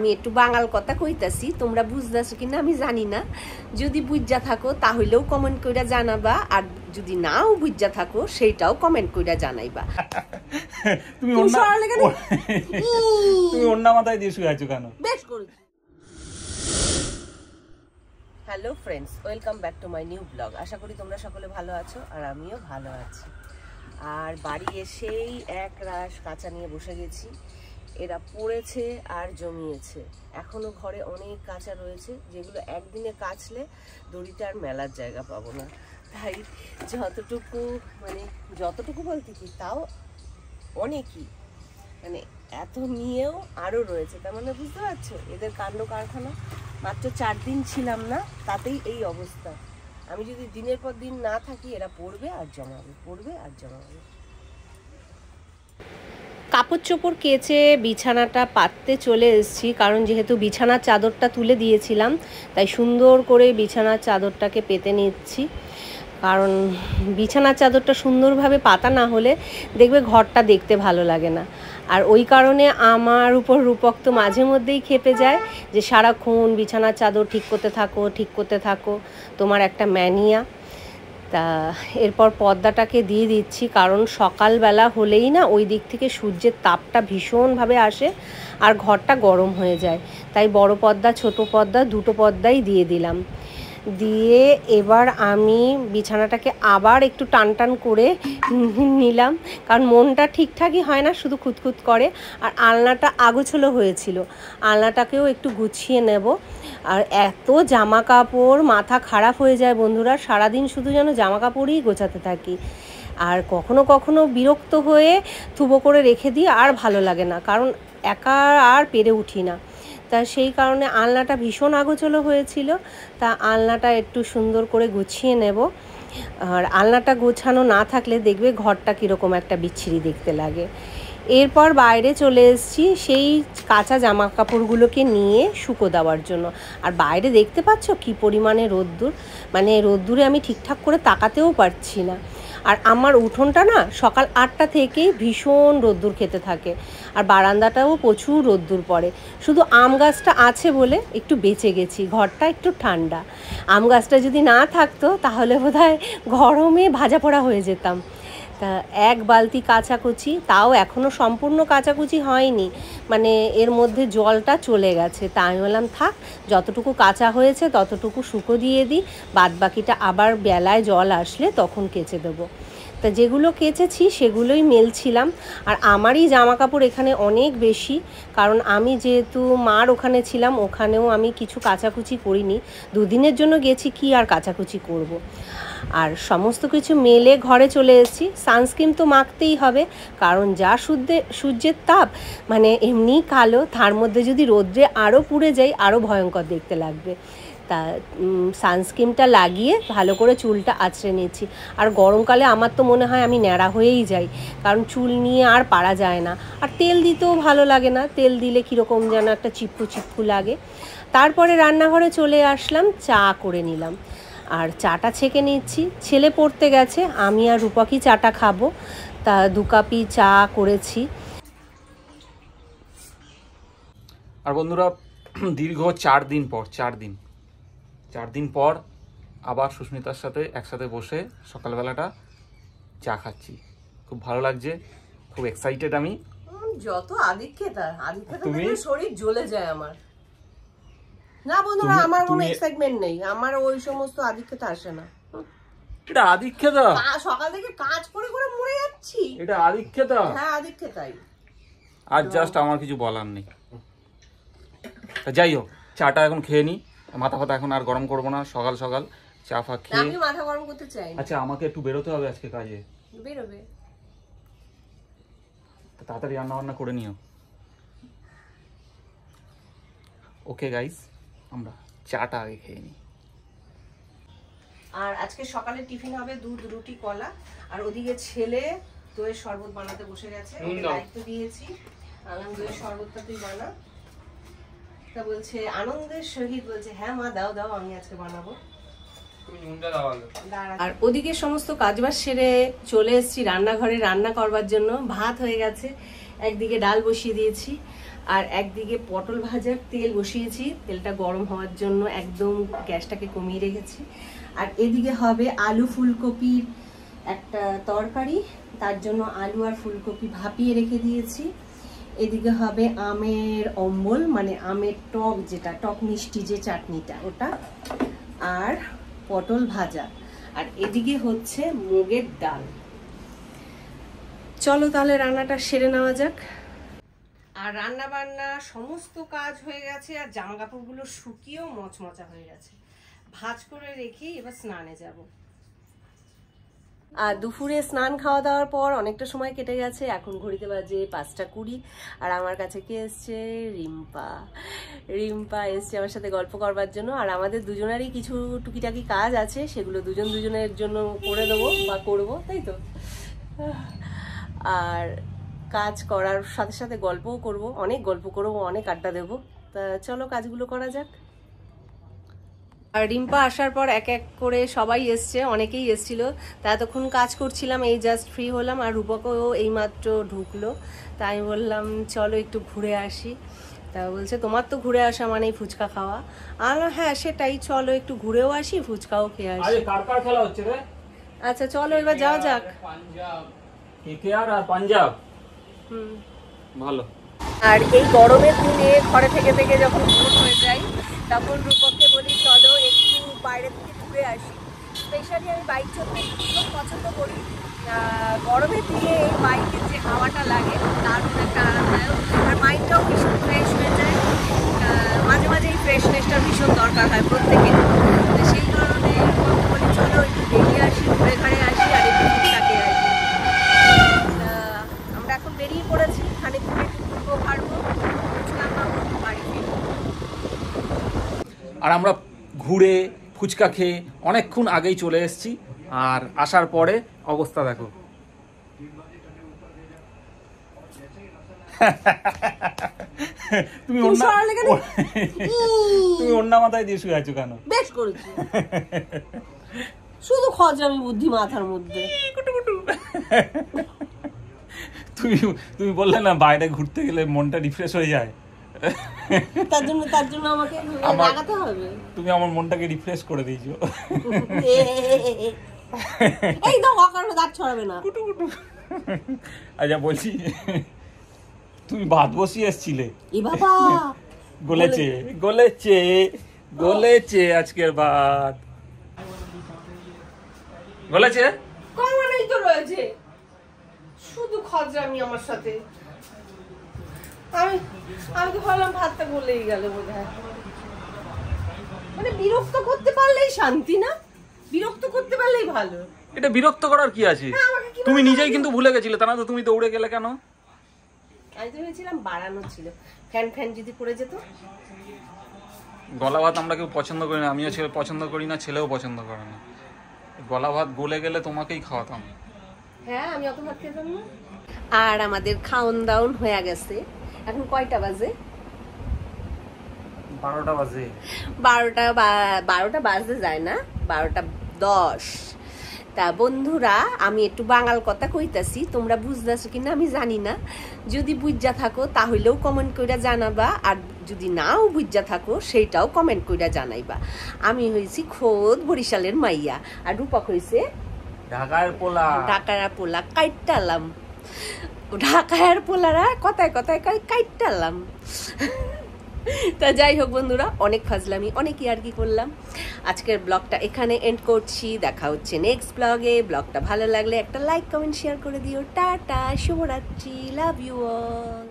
আমি একটু বাঙাল কথা কইতাছি, তোমরা বুঝতেছো কিনা আমি জানি না। যদি বুঝা থাকো তাহলেও কমেন্ট কইরা জানাবা, আর যদি নাও বুঝা থাকো সেইটাও কমেন্ট কইরা জানাইবা। তুমি অন্য মাথায় দিয়ে শুয়ে আছো কেন? বেশ করে। Hello friends, welcome back to my new blog. আশা করি তোমরা সকলে ভালো আছো আর আমিও ভালো আছি। আর বাড়ি এসেই এক রাশ কাঁচা নিয়ে বসে গেছি। এরা পড়েছে আর জমিয়েছে। এখনো ঘরে অনেক কাঁচা রয়েছে, যেগুলো একদিনে কাচলে দড়িতে আর মেলার জায়গা পাবো না। তাই যতটুকু বলতে কি, তাও অনেকই, মানে এত নিয়েও আরও রয়েছে। তার মানে বুঝতে পারছো এদের কাণ্ড কারখানা। মাত্র 4 দিন ছিলাম না, তাতেই এই অবস্থা। আমি যদি দিনের পর দিন না থাকি, এরা পড়বে আর জমাবে, পড়বে আর জমাবে। কাপড় চোপড় কেচে বিছানাটা পাততে চলে এসেছি, কারণ যেহেতু বিছানার চাদরটা তুলে দিয়েছিলাম, তাই সুন্দর করে বিছানার চাদরটাকে পেতে নিচ্ছি। কারণ বিছানার চাদরটা সুন্দরভাবে পাতা না হলে দেখবে ঘরটা দেখতে ভালো লাগে না। আর ওই কারণে আমার উপর রূপক তো মাঝে মধ্যেই খেপে যায় যে সারাক্ষণ বিছানার চাদর ঠিক করতে থাকো, তোমার একটা ম্যানিয়া। তা এরপর পর্দাটাকে দিয়ে দিচ্ছি, কারণ সকালবেলা হলেই না ওই দিক থেকে সূর্যের তাপটা ভীষণভাবে আসে আর ঘরটা গরম হয়ে যায়। তাই বড় পর্দা ছোট পর্দা দুটো পর্দাই দিয়ে দিলাম। দিয়ে এবার আমি বিছানাটাকে আবার একটু টান করে নিলাম, কারণ মনটা ঠিকঠাকই হয় না, শুধু খুঁতখুত করে। আর আলনাটা আগোছালো হয়েছিল, আলনাটাকেও একটু গুছিয়ে নেব। আর এত জামা কাপড়, মাথা খারাপ হয়ে যায় বন্ধুরা। সারাদিন শুধু যেন জামা কাপড়ই গোছাতে থাকি। আর কখনো কখনো বিরক্ত হয়ে থুবো করে রেখে দিই, আর ভালো লাগে না, কারণ একা আর পেরে উঠি না। তা সেই কারণে আলনাটা ভীষণ আগোছালো হয়েছিল। তা আলনাটা একটু সুন্দর করে গুছিয়ে নেব। আর আলনাটা গোছানো না থাকলে দেখবে ঘরটা কীরকম একটা বিচ্ছিরি দেখতে লাগে। এরপর বাইরে চলে এসেছি সেই কাঁচা জামা কাপড়গুলোকে নিয়ে শুকো দেওয়ার জন্য। আর বাইরে দেখতে পাচ্ছ কী পরিমাণে রোদ্দুর, মানে রোদ্দুরে আমি ঠিকঠাক করে তাকাতেও পারছি না। আর আমার উঠোনটা না সকাল 8টা থেকেই ভীষণ রোদ্দুর খেতে থাকে, আর বারান্দাটাও প্রচুর রোদ্দুর পড়ে। শুধু আম গাছটা আছে বলে একটু বেঁচে গেছি, ঘরটা একটু ঠান্ডা। আম গাছটা যদি না থাকতো তাহলে বোধহয় গরমে ভাজা পোড়া হয়ে যেতাম। তা এক বালতি কাচাকুচি, তাও এখনও সম্পূর্ণ কাচাকুচি হয়নি, মানে এর মধ্যে জলটা চলে গেছে। তা আমি বললাম থাক, যতটুকু কাঁচা হয়েছে ততটুকু শুকো দিয়ে দিই, বাদবাকিটা আবার বেলায় জল আসলে তখন কেচে দেবো। তা যেগুলো কেচেছি সেগুলোই মেলছিলাম। আর আমারই জামা কাপড় এখানে অনেক বেশি, কারণ আমি যেহেতু মার ওখানে ছিলাম, ওখানেও আমি কিছু কাচাকুচি করিনি। 2 দিনের জন্য গেছি, কি আর কাচাকুচি করব। আর সমস্ত কিছু মেলে ঘরে চলে এসেছি। সানস্ক্রিন তো মাখতেই হবে, কারণ যা সূর্যের তাপ, মানে এমনি কালো, তার মধ্যে যদি রোদ্রে আরও পুড়ে যাই আরও ভয়ঙ্কর দেখতে লাগবে। তা সানস্ক্রিনটা লাগিয়ে ভালো করে চুলটা আঁচড়ে নিচ্ছি। আর গরমকালে আমার তো মনে হয় আমি ন্যাড়া হয়েই যাই, কারণ চুল নিয়ে আর পারা যায় না। আর তেল দিতেও ভালো লাগে না, তেল দিলে কীরকম যেন একটা চিপকু লাগে। তারপরে রান্নাঘরে চলে আসলাম, চা করে নিলাম। আর চাটা ছেঁকে নিচ্ছি। ছেলে পড়তে গেছে, আমি আর রূপকই চাটা খাবো। তা 2 কাপই চা করেছি। আর বন্ধুরা, দীর্ঘ 4 দিন পর আবার সুস্মিতার সাথে একসাথে বসে সকালবেলাটা চা খাচ্ছি। খুব ভালো লাগছে, খুব এক্সাইটেড আমি। যত আদিক্ষেতা তুমি, শরীর জ্বলে যায় আমার। না বন্ধুরা, আমার কোনো এক্সাইটমেন্ট নেই, আমার ওই সমস্ত আদিক্ষেতা আসে না। এটা আদিক্ষেতা? সকাল থেকে কাজ করে করে মরে যাচ্ছি, এটা আদিক্ষেতা? হ্যাঁ আদিক্ষেতাই। আর জাস্ট আমার কিছু বলার নেই। যাই হোক, চাটা এখন খেয়ে নি। মাথা এখন আর গরম করবো না, সকাল সকাল চা ফা খেয়ে। আমি মাথা গরম করতে চাই। আচ্ছা, আমাকে একটু বেরোতে হবে আজকে কাজে। বেরোবে? তাড়াতাড়ি রান্না বান্না করে নিও। ওকে গাইস, আমরা চাটা আগে খেয়ে নিই। আর আজকে সকালে টিফিন হবে দুধ, রুটি, কলা। আর ওদিকে ছেলে দইয়ের শরবত বানাতে বসে গেছে, ওকে দায়িত্ব দিয়েছি, দইয়ের শরবতটা তুই বানা। তা বলছে আনন্দের সহিত, বলছে হ্যাঁ মা দাও দাও, আমি আজকে বানাবো। আর ওদিকে সমস্ত কাজবাজ সেরে চলে এসেছি রান্নাঘরে রান্না করবার জন্য। ভাত হয়ে গেছে, একদিকে ডাল বসিয়ে দিয়েছি, আর একদিকে পটল ভাজার তেল বসিয়েছি, তেলটা গরম হওয়ার জন্য একদম গ্যাসটাকে কমিয়ে রেখেছি। আর এদিকে হবে আলু ফুলকপির একটা তরকারি, তার জন্য আলু আর ফুলকপি ভাপিয়ে রেখে দিয়েছি। এদিকে হবে আমের অম্বল, মানে আমের টক, যেটা টক মিষ্টি যে চাটনিটা ওটা, আর পটল ভাজা। আর এদিকে হচ্ছে মুগের ডাল। চলো তাহলে রান্নাটা সেরে নেওয়া যাক। আর রান্না বান্না সমস্ত কাজ হয়ে গেছে, আর জামা কাপড়গুলো শুকিয়েও মচমচা হয়ে গেছে। ভাঁজ করে রেখে এবার স্নানে যাব। আর দুপুরে স্নান খাওয়া দাওয়ার পর অনেকটা সময় কেটে গেছে, এখন ঘড়িতে বাজে 5:20। আর আমার কাছে কে এসছে? রিম্পা। রিম্পা এসছে আমার সাথে গল্প করবার জন্য। আর আমাদের দুজনেরই কিছু টুকিটাকি কাজ আছে, সেগুলো দুজনের জন্য করে দেবো বা করবো, তাই তো। আর কাজ করার সাথে সাথে গল্পও করব, অনেক গল্প করবো, অনেক আড্ডা দেবো। তা চলো কাজগুলো করা যাক। আর রিম্পা আসার পর এক এক করে সবাই এসছে, অনেকেই এসছিল। তা এতক্ষণ কাজ করছিলাম, এই জাস্ট ফ্রি হলাম। আর রূপকও এইমাত্র ঢুকলো, তাই আমি বললাম চলো একটু ঘুরে আসি। তা বলছে তোমার তো ঘুরে আসা মানেই ফুচকা খাওয়া। আর হ্যাঁ সেটাই, চলো একটু ঘুরেও আসি, ফুচকাও খেয়ে আসি। খেলা হচ্ছে রে? আচ্ছা চলো এবার যাওয়া যাক। কেকেআর আর পাঞ্জাব। ভালো। আর এই গরমের দিনে ঘরে থেকে থেকে যখন বোর হয়ে যায়, তখন রূপককে বলি চলো একটু বাইরে থেকে ঘুরে আসি। স্পেশালি আমি বাইক চলতে খুব পছন্দ করি। গরমের দিনে এই বাইকের যে হাওয়াটা লাগে দারুণ একটা আরামদায়ক, আর মাইন্ডটাও ভীষণ ফ্রেশ হয়ে যায়। মাঝে মাঝে এই ফ্রেশনেসটার ভীষণ দরকার হয় প্রত্যেকের। সেই কারণে রূপককে বলি চলো একটু বেরিয়ে আসি, ঘুরে ঘাড়ে আসি, আর একটু ফুচকাকে আসি। আমরা এখন বেরিয়ে পড়েছি, খানিকক্ষণ একটু ঘুরবো হাঁটবো, বাড়ি ফিরবো। আর আমরা ঘুরে ফুচকা খেয়ে অনেকক্ষণ আগেই চলে এসেছি। আর আসার পরে অবস্থা দেখো। তুমি অন্য মাথায় দিয়ে শুয়ে আছো কেন? বেশ করেছি, শুধু খজরামি বুদ্ধি মাথার মধ্যে। তুমি বললে না বাইরে ঘুরতে গেলে মনটা রিফ্রেশ হয়ে যায়, তার জন্য আমাকে লাগাতে হবে। তুমি আমার মনটাকে রিফ্রেশ করে দিয়েছো। এই দাও, অকারণে দাঁত ছড়াবে না। আচ্ছা বলছি, তুমি ভাত বসিয়ে এসেছিলে? এ বাবা, গলেছে গলেছে গলেছে আজকের ভাত গলেছে। কমানোই তো রয়েছে, শুধু খজরামি আমার সাথে। আমি তো ভাবলাম ভাতটা গলেই গেল বোধহয়। মানে বিরক্ত করতে পারলেই শান্তি, না বিরক্ত করতে পারলেই ভালো। এটা বিরক্ত করার কি আছে? তুমি নিজেই কিন্তু ভুলে গেছিলে, তা না তো তুমি দৌড়ে গেলে কেন? আমি তো ভেবেছিলাম বাড়ানো ছিল, ফ্যান যদি পড়ে যেত। গলা ভাত আমরা কেউ পছন্দ করি না, আমিও পছন্দ করি না, ছেলেও পছন্দ করে না। গলা ভাত গলে গেলে তোমাকেই খাওয়াতাম। হ্যাঁ আমি অত ভাত খেতাম না। আর আমাদের খাওন দাওন হয়ে গেছে। এখন কয়টা বাজে? 12টা বাজে। 12টা বাজতে যায় না, 12:10। তা বন্ধুরা, আমি একটু বাঙাল কথা কইতাছি, তোমরা বুঝতেছো কিনা আমি জানি না। যদি বুঝা থাকো তাহলেও কমেন্ট কইরা জানাবা, আর যদি নাও বুঝা থাকো সেইটাও কমেন্ট কইরা জানাইবা। আমি হইছি খোদ বরিশালের মাইয়া, আর রূপক হইছে ঢাকার পোলা। ঢাকার পোলা কাইটালাম। ঢাকার পোলারা কথায় কথায় কাইটালাম। তা যাই হোক বন্ধুরা, অনেক ফাজলামি, অনেক ইয়ার্কি করলাম। আজকের ব্লগটা এখানে এন্ড করছি। দেখা হচ্ছে নেক্সট ব্লগে। ব্লগটা ভালো লাগলে একটা লাইক কমেন্ট শেয়ার করে দিও। টাটা, শুভরাত্রি, লাভ ইউ অল।